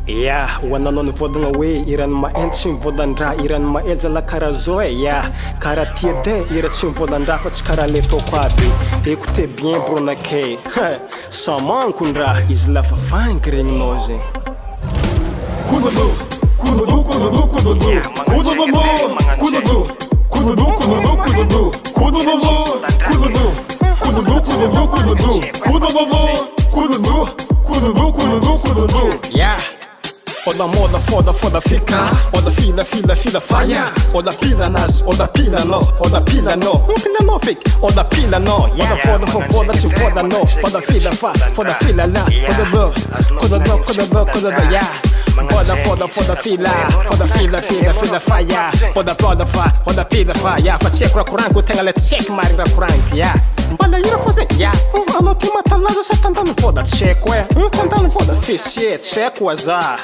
Ya, hoananao nivodagna hoe iran'ny mael tsy mivolan-dra, iran'ny mael zala karaha zao e. Ya, karaha ty edy ira tsy mivolan-dra fa tsy karaha le ataoko aby. Écoutez bien bronakay, samankon-dra izy lava vangy regninao zegny. Kololo, kololo, kololo, kololo, kololo, kololo, kololo, kololo, kololo, kololo, kololo, kololo, kololo, kololo. Ja. Oda moda foda fika, oda fila fire, oda pila nas, oda pila no, oda pila no, pila no fik, oda pila no, oda foda si foda no, oda fila fa, foda fila la, koda ya. Foda fila fire, oda fa, oda pila fa, ya fa check rakuranku tenga let check mari rakuranku ya. Mbala ira fose ya, ano ti matalaza sa tandana foda check we, tandana foda fisie check waza.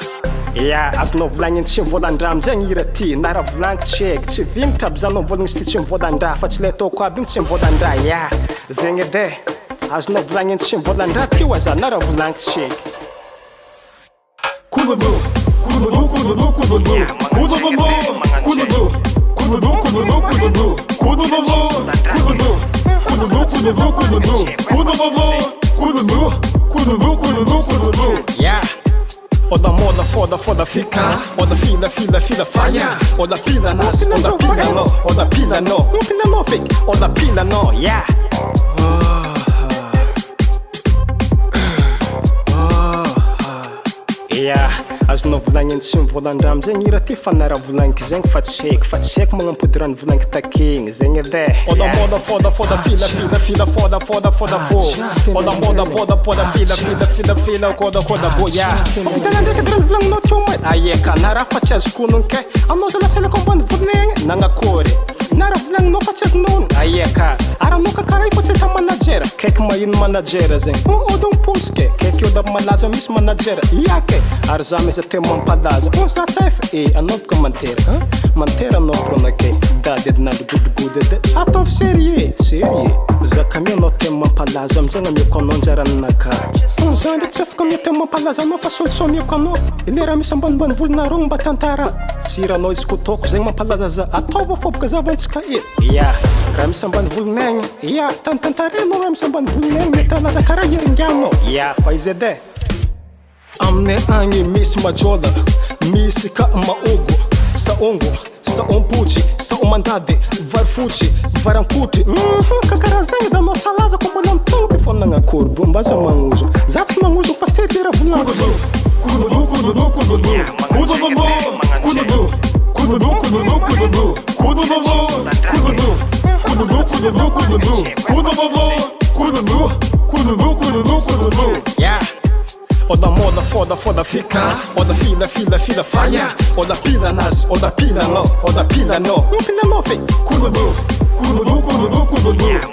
Ya, azonao volagniny tsy mivolan-dra amizay ira ty, na raha volagniky check, tsy vignitra aby zany volagny izy ty tsy mivolan-dra, fa tsy le ataoko aby igny tsy mivolan-dra. Ya, zegny edy azonao volagniny tsy mivolan-dra ty waza, na raha volagniky check. Kololo, kololo, kololo, kololo, kololo, kololo, kololo, kololo, kololo, kololo. Ya. Oda moda foda fika, oda fila fire, oda pila nas, oda pila no fik, oda pila no, yeah. Ya, azonao volagniny tsy mivolan-dra amizegny ira ty fa na raha volagniky zegny fa tsy haiko magnampody raha nivolagniky takegny zegny edy. Oda moda foda fila foda vo, oda moda fila koda vo ya. Tena ndraiky dra nivolagninao teo mai ayeka, na raha fa tsy azoko onogny ke aminao zala tsy alako ambany voligny nagnakory, na raha volagninao fa tsy azonao ayeka, aranao kakaraha io fa tsy ta manajera, kaiky mahino manajera zegny, oda miposike kaiky oda malaza misy manajera iake. Ary za meza te mampalaza, za tsy efa anao boka mantera anao bronakay, dady edy nadogodogody edy ataovy sérieux zaka mi anao te mampalaza amizay gnamiako anao anjarany naka. Za ndraiky tsy afaka mi te mampalaza anao fa solution miako anao, ile raha misy ambanimbany volonareo mba tantara siranao izy kotoko zegny mampalaza za, ataova fô boka zavantsika ya, raha misy ambany volonagny ya, tantarenao raha misy ambany volonagny mety alaza karaha heringianao ya, fa izy edy aminay agny misy majola, misy ka maogo, saompotsy, saomandady, vary fotsy, varankoty, kakaraha zegny da anao salaza ko mbola mitongo ty fô nagnakory bo mbaza magnozo, za tsy magnozo fa sery raha volagniky. Kololo, kololo, kololo, kololo, kololo, kololo, kololo, kololo, kololo. Ya. Oda moda foda fika, oda fila fire, oda pila nas, oda pila no fik. Kololo, kololo, kololo, kololo, kololo.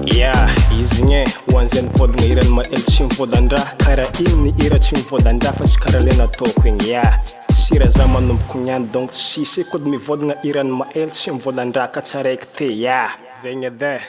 Ya, izy gne hoan'izay nivolagna iran'ny mael tsy mivolan-dra, karaha igny ny ira tsy mivolan-dra fa tsy karaha le nataoko igny ya. Sira za manomboko niany donc tsisy kody mivolagna iran'ny mael tsy mivolan-dra ka tsaraiky te ya, zegny edy.